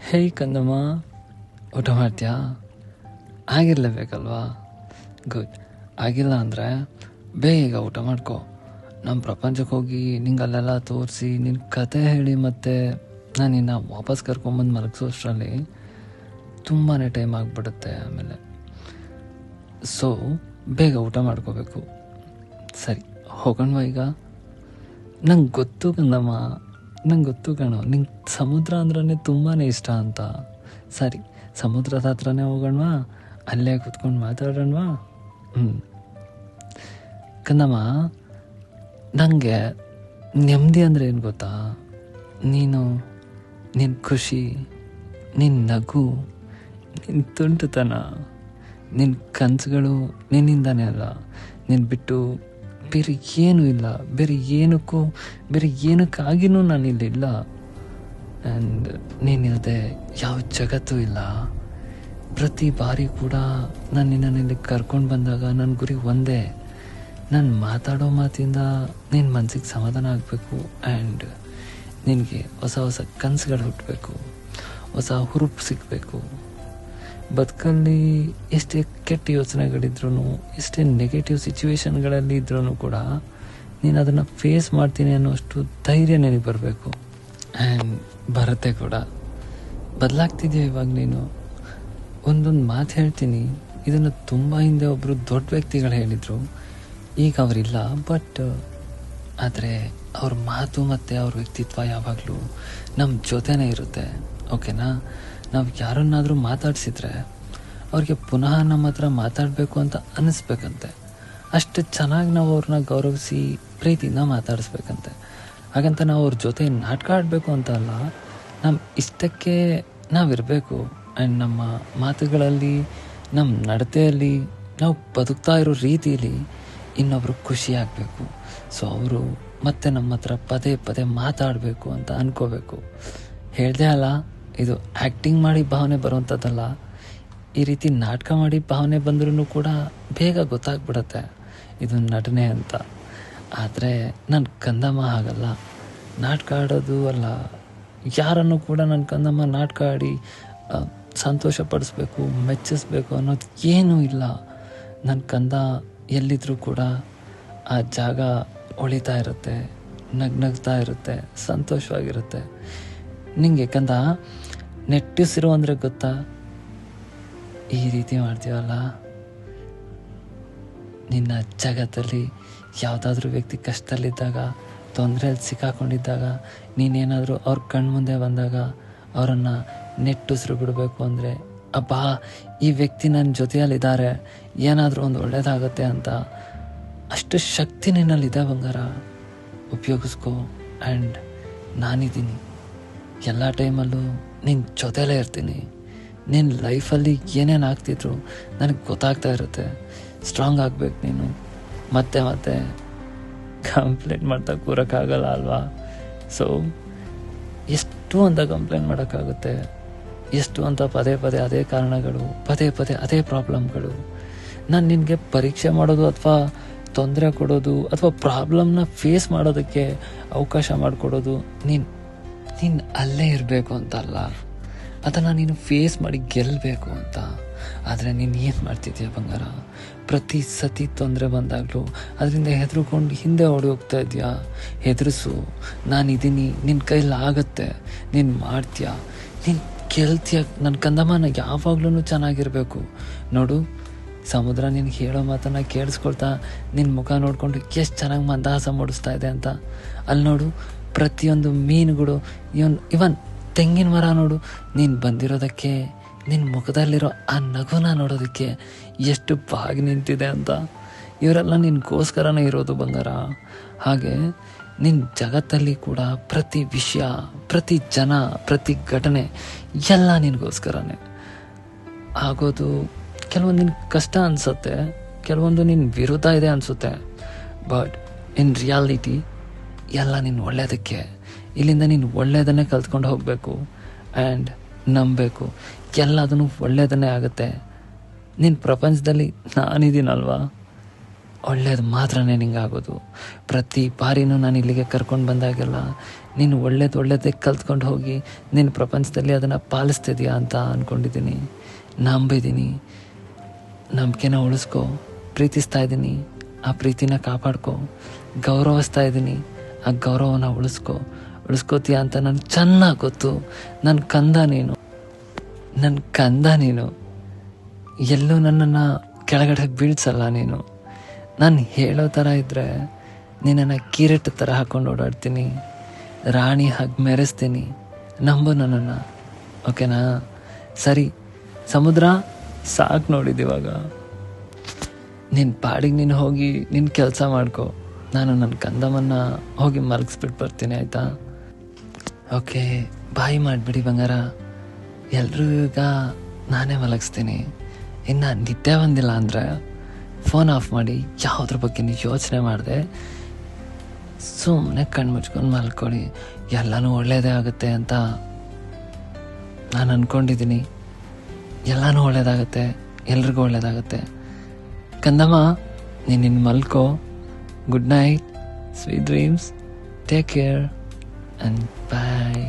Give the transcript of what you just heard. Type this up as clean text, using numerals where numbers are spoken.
ಹೇ ಕಂದಮ್ಮ, ಊಟ ಮಾಡ್ತೀಯಾ? ಆಗಿರಲೇಬೇಕಲ್ವಾ? ಗುಡ್. ಆಗಿಲ್ಲ ಅಂದರೆ ಬೇಗ ಊಟ ಮಾಡ್ಕೊ. ನಮ್ಮ ಪ್ರಪಂಚಕ್ಕೆ ಹೋಗಿ ನಿಂಗೆ ಅಲ್ಲೆಲ್ಲ ತೋರಿಸಿ ನಿನ್ನ ಕತೆ ಹೇಳಿ ಮತ್ತೆ ನಾನು ನಿನ್ನ ವಾಪಸ್ ಕರ್ಕೊಂಬಂದು ಮಲಗಿಸೋಷ್ಟರಲ್ಲಿ ತುಂಬಾ ಟೈಮ್ ಆಗಿಬಿಡುತ್ತೆ. ಆಮೇಲೆ ಬೇಗ ಊಟ ಮಾಡ್ಕೋಬೇಕು. ಸರಿ, ಹೋಗೋಣವಾ ಈಗ? ನಂಗೆ ಗೊತ್ತು ಕಂದಮ್ಮ, ನಂಗೆ ಗೊತ್ತು ಕಣೋ, ನಿಂಗೆ ಸಮುದ್ರ ಅಂದ್ರೆ ತುಂಬಾ ಇಷ್ಟ ಅಂತ. ಸರಿ, ಸಮುದ್ರದ ಹತ್ರನೇ ಹೋಗೋಣವಾ? ಅಲ್ಲೇ ಕೂತ್ಕೊಂಡು ಮಾತಾಡೋಣವಾ? ಕಂದಮ್ಮ, ನನಗೆ ನೆಮ್ಮದಿ ಅಂದರೆ ಏನು ಗೊತ್ತಾ? ನಿನ್ನ ಖುಷಿ, ನಿನ್ನ ನಗು, ನಿನ್ನ ತುಂಟುತನ, ನಿನ್ನ ಕನಸುಗಳು ನಿನ್ನಿಂದಾನೇ ಅಲ್ಲ. ನಿನ್ನ ಬಿಟ್ಟು ಬೇರೆ ಏನೂ ಇಲ್ಲ, ಬೇರೆ ಏನಕ್ಕಾಗಿನೂ ನಾನಿಲ್ಲಿಲ್ಲ. ಆ್ಯಂಡ್ ನೀನಿಲ್ಲದೆ ಯಾವ ಜಗತ್ತೂ ಇಲ್ಲ. ಪ್ರತಿ ಬಾರಿ ಕೂಡ ನಾನು ನಿನ್ನಲ್ಲಿ ಕರ್ಕೊಂಡು ಬಂದಾಗ ನನ್ನ ಗುರಿ ಒಂದೇ. ನಾನು ಮಾತಾಡೋ ಮಾತಿಂದ ನಿನ್ನ ಮನಸ್ಸಿಗೆ ಸಮಾಧಾನ ಆಗಬೇಕು. ಆ್ಯಂಡ್ ನಿನಗೆ ಹೊಸ ಹೊಸ ಕನಸುಗಳು ಹುಟ್ಟಬೇಕು, ಹೊಸ ಹುರುಪು ಸಿಗಬೇಕು. ಬದುಕಲ್ಲಿ ಎಷ್ಟೇ ಕೆಟ್ಟ ಯೋಚನೆಗಳಿದ್ರೂ, ಎಷ್ಟೇ ನೆಗೆಟಿವ್ ಸಿಚುವೇಶನ್ಗಳಲ್ಲಿ ಇದ್ರೂ ಕೂಡ ನೀನು ಅದನ್ನು ಫೇಸ್ ಮಾಡ್ತೀನಿ ಅನ್ನೋಷ್ಟು ಧೈರ್ಯ ನಿನಗೆ ಬರಬೇಕು. ಆ್ಯಂಡ್ ಬರುತ್ತೆ ಕೂಡ. ಬದಲಾಗ್ತಿದ್ಯಾ ಇವಾಗ ನೀನು. ಒಂದೊಂದು ಮಾತು ಹೇಳ್ತೀನಿ, ಇದನ್ನು ತುಂಬ ಹಿಂದೆ ಒಬ್ಬರು ದೊಡ್ಡ ವ್ಯಕ್ತಿಗಳು ಹೇಳಿದರು. ಈಗ ಅವರಿಲ್ಲ, ಬಟ್ ಆದರೆ ಅವ್ರ ಮಾತು ಮತ್ತು ಅವ್ರ ವ್ಯಕ್ತಿತ್ವ ಯಾವಾಗಲೂ ನಮ್ಮ ಜೊತೆನೇ ಇರುತ್ತೆ. ಓಕೆನಾ? ನಾವು ಯಾರನ್ನಾದರೂ ಮಾತಾಡಿಸಿದ್ರೆ ಅವ್ರಿಗೆ ಪುನಃ ನಮ್ಮ ಹತ್ರ ಮಾತಾಡಬೇಕು ಅಂತ ಅನ್ನಿಸ್ಬೇಕಂತೆ. ಅಷ್ಟು ಚೆನ್ನಾಗಿ ನಾವು ಅವ್ರನ್ನ ಗೌರವಿಸಿ ಪ್ರೀತಿಯಿಂದ ಮಾತಾಡಿಸ್ಬೇಕಂತೆ. ಹಾಗಂತ ನಾವು ಅವ್ರ ಜೊತೆ ನಾಟಕ ಆಡಬೇಕು ಅಂತ ಅಲ್ಲ, ನಮ್ಮ ಇಷ್ಟಕ್ಕೆ ನಾವಿರಬೇಕು. ಆ್ಯಂಡ್ ನಮ್ಮ ಮಾತುಗಳಲ್ಲಿ, ನಮ್ಮ ನಡತೆಯಲ್ಲಿ, ನಾವು ಬದುಕ್ತಾ ಇರೋ ರೀತಿಯಲ್ಲಿ ಇನ್ನೊಬ್ರು ಖುಷಿ ಆಗಬೇಕು. ಅವರು ಮತ್ತೆ ನಮ್ಮ ಹತ್ರ ಪದೇ ಪದೇ ಮಾತಾಡಬೇಕು ಅಂತ ಅನ್ಕೋಬೇಕು. ಹೇಳ್ದೆ ಅಲ್ಲ, ಇದು ಆ್ಯಕ್ಟಿಂಗ್ ಮಾಡಿ ಭಾವನೆ ಬರುವಂಥದ್ದಲ್ಲ. ಈ ರೀತಿ ನಾಟಕ ಮಾಡಿ ಭಾವನೆ ಬಂದ್ರೂ ಕೂಡ ಬೇಗ ಗೊತ್ತಾಗ್ಬಿಡತ್ತೆ ಇದು ನಟನೆ ಅಂತ. ಆದರೆ ನನ್ನ ಕಂದಮ್ಮ ಹಾಗಲ್ಲ, ನಾಟಕ ಆಡೋದು ಅಲ್ಲ. ಯಾರನ್ನು ಕೂಡ ನನ್ನ ಕಂದಮ್ಮ ನಾಟಕ ಆಡಿ ಸಂತೋಷ ಪಡಿಸ್ಬೇಕು, ಮೆಚ್ಚಿಸ್ಬೇಕು ಅನ್ನೋದು ಏನೂ ಇಲ್ಲ. ನನ್ನ ಕಂದ ಎಲ್ಲಿದ್ರೂ ಕೂಡ ಆ ಜಾಗ ಹೊಳಿತಾ ಇರುತ್ತೆ, ನಗ್ನಗ್ತಾ ಇರುತ್ತೆ, ಸಂತೋಷವಾಗಿರುತ್ತೆ. ನಿಂಗೆ ಕಂದ ನೆಟ್ಟಿಸಿರು ಅಂದರೆ ಗೊತ್ತಾ? ಈ ರೀತಿ ಮಾಡ್ತೀವಲ್ಲ, ನಿನ್ನ ಜಗತ್ತಲ್ಲಿ ಯಾವುದಾದ್ರೂ ವ್ಯಕ್ತಿ ಕಷ್ಟದಲ್ಲಿದ್ದಾಗ, ತೊಂದರೆಯಲ್ಲಿ ಸಿಕ್ಕಾಕೊಂಡಿದ್ದಾಗ, ನೀನೇನಾದರೂ ಅವ್ರ ಕಣ್ಮುಂದೆ ಬಂದಾಗ ಅವರನ್ನು ನೆಟ್ಟುಸಿರು ಬಿಡಬೇಕು ಅಂದರೆ, ಅಬ್ಬಾ ಈ ವ್ಯಕ್ತಿ ನನ್ನ ಜೊತೆಯಲ್ಲಿದ್ದಾರೆ, ಏನಾದರೂ ಒಂದು ಒಳ್ಳೆಯದಾಗತ್ತೆ ಅಂತ ಅಷ್ಟು ಶಕ್ತಿ ನಿನ್ನಲ್ಲಿದೆ ಬಂಗಾರ. ಉಪಯೋಗಿಸ್ಕೊ. ಆ್ಯಂಡ್ ನಾನಿದ್ದೀನಿ, ಎಲ್ಲ ಟೈಮಲ್ಲೂ ನಿನ್ನ ಜೊತೆಲೇ ಇರ್ತೀನಿ. ನಿನ್ನ ಲೈಫಲ್ಲಿ ಏನೇನು ಆಗ್ತಿದ್ರು ನನಗೆ ಗೊತ್ತಾಗ್ತಾ ಇರುತ್ತೆ. ಸ್ಟ್ರಾಂಗ್ ಆಗಬೇಕು ನೀನು. ಮತ್ತೆ ಮತ್ತೆ ಕಂಪ್ಲೇಂಟ್ ಮಾಡ್ತಾ ಕೂರೋಕ್ಕಾಗಲ್ಲ ಅಲ್ವಾ? ಎಷ್ಟು ಅಂತ ಕಂಪ್ಲೇಂಟ್ ಮಾಡೋಕ್ಕಾಗುತ್ತೆ? ಎಷ್ಟು ಅಂತ ಪದೇ ಪದೇ ಅದೇ ಕಾರಣಗಳು, ಪದೇ ಪದೇ ಅದೇ ಪ್ರಾಬ್ಲಮ್ಗಳು. ನಾನು ನಿನಗೆ ಪರೀಕ್ಷೆ ಮಾಡೋದು ಅಥವಾ ತೊಂದರೆ ಕೊಡೋದು ಅಥವಾ ಪ್ರಾಬ್ಲಮ್ನ ಫೇಸ್ ಮಾಡೋದಕ್ಕೆ ಅವಕಾಶ ಮಾಡಿಕೊಡೋದು ನೀನು ಅಲ್ಲೇ ಇರಬೇಕು ಅಂತ ಅಲ್ಲ, ಅದನ್ನು ನೀನು ಫೇಸ್ ಮಾಡಿ ಗೆಲ್ಲಬೇಕು ಅಂತ. ಆದರೆ ನೀನು ಏನು ಮಾಡ್ತಿದ್ಯಾ ಬಂಗಾರ? ಪ್ರತಿ ಸತಿ ತೊಂದರೆ ಬಂದಾಗಲೂ ಅದರಿಂದ ಹೆದರ್ಕೊಂಡು ಹಿಂದೆ ಓಡಿ ಹೋಗ್ತಾ ಇದೆಯಾ? ಹೆದರಿಸು. ನಾನಿದ್ದೀನಿ, ನಿನ್ನ ಕೈಲಾಗತ್ತೆ, ನೀನು ಮಾಡ್ತೀಯಾ, ನೀನು ಗೆಲ್ತೀಯ. ನನ್ನ ಕಂದಮ್ಮನ ಯಾವಾಗ್ಲೂ ಚೆನ್ನಾಗಿರಬೇಕು. ನೋಡು, ಸಮುದ್ರ ನಿನಗೆ ಹೇಳೋ ಮಾತನ್ನು ಕೇಳಿಸ್ಕೊಳ್ತಾ ನಿನ್ನ ಮುಖ ನೋಡಿಕೊಂಡು ಎಷ್ಟು ಚೆನ್ನಾಗಿ ಮಂದಹಾಸ ಮೂಡಿಸ್ತಾ ಇದೆ ಅಂತ. ಅಲ್ಲಿ ನೋಡು, ಪ್ರತಿಯೊಂದು ಮೀನುಗಳು, ಇವನ್ ತೆಂಗಿನ ಮರ ನೋಡು, ನೀನು ಬಂದಿರೋದಕ್ಕೆ, ನಿನ್ನ ಮುಖದಲ್ಲಿರೋ ಆ ನಗುನ ನೋಡೋದಕ್ಕೆ ಎಷ್ಟು ಬಾಗಿ ನಿಂತಿದೆ ಅಂತ. ಇವರೆಲ್ಲ ನಿನಗೋಸ್ಕರನೇ ಇರೋದು ಬಂಗಾರ. ಹಾಗೆ ನಿನ್ನ ಜಗತ್ತಲ್ಲಿ ಕೂಡ ಪ್ರತಿ ವಿಷಯ, ಪ್ರತಿ ಜನ, ಪ್ರತಿ ಘಟನೆ ಎಲ್ಲ ನಿನಗೋಸ್ಕರನೇ ಆಗೋದು. ಕೆಲವೊಂದು ನಿನ್ನ ಕಷ್ಟ ಅನಿಸುತ್ತೆ, ಕೆಲವೊಂದು ನಿನ್ನ ವಿರುದ್ಧ ಇದೆ ಅನಿಸುತ್ತೆ, ಬಟ್ ಇನ್ ರಿಯಾಲಿಟಿ ಎಲ್ಲ ನಿನ್ನ ಒಳ್ಳೆಯದಕ್ಕೆ. ಇಲ್ಲಿಂದ ನೀನು ಒಳ್ಳೆಯದನ್ನೇ ಕಲ್ತ್ಕೊಂಡು ಹೋಗಬೇಕು ಆ್ಯಂಡ್ ನಂಬಬೇಕು, ಎಲ್ಲದನ್ನು ಒಳ್ಳೆಯದನ್ನೇ ಆಗುತ್ತೆ. ನಿನ್ನ ಪ್ರಪಂಚದಲ್ಲಿ ನಾನಿದ್ದೀನಲ್ವಾ, ಒಳ್ಳೇದು ಮಾತ್ರನೇ ನಿಂಗಾಗೋದು. ಪ್ರತಿ ಬಾರಿನೂ ನಾನು ಇಲ್ಲಿಗೆ ಕರ್ಕೊಂಡು ಬಂದಾಗೆಲ್ಲ ನೀನು ಒಳ್ಳೇದೇ ಕಲ್ತ್ಕೊಂಡು ಹೋಗಿ ನಿನ್ನ ಪ್ರಪಂಚದಲ್ಲಿ ಅದನ್ನು ಪಾಲಿಸ್ತಿದ್ಯಾ ಅಂತ ಅಂದ್ಕೊಂಡಿದ್ದೀನಿ. ನಂಬಿದ್ದೀನಿ. ನಂಬಿಕೆನ ಉಳಿಸ್ಕೊ. ಪ್ರೀತಿಸ್ತಾ ಇದ್ದೀನಿ, ಆ ಪ್ರೀತಿನ ಕಾಪಾಡ್ಕೊ. ಗೌರವಿಸ್ತಾ ಇದ್ದೀನಿ, ಆ ಗೌರವನ ಉಳಿಸ್ಕೋತೀಯ ಅಂತ ನನಗೆ ಚೆನ್ನಾಗಿ ಗೊತ್ತು. ನನ್ನ ಕಂದ ನೀನು. ಎಲ್ಲೂ ನನ್ನನ್ನು ಕೆಳಗಡೆ ಬೀಳ್ಸಲ್ಲ ನೀನು. ನಾನು ಹೇಳೋ ಥರ ಇದ್ದರೆ ನಿನ್ನನ್ನು ಕಿರೀಟ ಥರ ಹಾಕ್ಕೊಂಡು ಓಡಾಡ್ತೀನಿ, ರಾಣಿ ಹಾಗೆ ಮೆರೆಸ್ತೀನಿ. ನಂಬು ನನ್ನನ್ನು, ಓಕೆನಾ? ಸರಿ ಸಮುದ್ರ, ಸಾಕು ನೋಡಿದ್ದಿವಾಗ. ನಿನ್ನ ಪಾಡಿಗೆ ನೀನು ಹೋಗಿ ನಿನ್ನ ಕೆಲಸ ಮಾಡ್ಕೊ. ನಾನು ನನ್ನ ಕಂದಮ್ಮನ್ನು ಹೋಗಿ ಮಲಗಿಸ್ಬಿಟ್ಟು ಬರ್ತೀನಿ, ಆಯಿತಾ? ಓಕೆ, ಬಾಯಿ ಮಾಡಿಬಿಡಿ ಬಂಗಾರ. ಎಲ್ಲರೂ ಈಗ ನಾನೇ ಮಲಗಿಸ್ತೀನಿ. ಇನ್ನು ನಿದ್ದೆ ಬಂದಿಲ್ಲ ಅಂದರೆ ಫೋನ್ ಆಫ್ ಮಾಡಿ ಯಾವುದ್ರ ಬಗ್ಗೆ ನೀವು ಯೋಚನೆ ಮಾಡಿದೆ ಸುಮ್ಮನೆ ಕಣ್ಣು ಮುಚ್ಕೊಂಡು ಮಲ್ಕೊಳ್ಳಿ. ಎಲ್ಲನೂ ಒಳ್ಳೆಯದೇ ಆಗುತ್ತೆ ಅಂತ ನಾನು ಅಂದ್ಕೊಂಡಿದ್ದೀನಿ. ಎಲ್ಲನೂ ಒಳ್ಳೆಯದಾಗುತ್ತೆ, ಎಲ್ರಿಗೂ ಒಳ್ಳೆಯದಾಗುತ್ತೆ. ಕಂದಮ್ಮ, ನೀನು ಮಲ್ಕೋ. Good night, sweet dreams, take care and bye.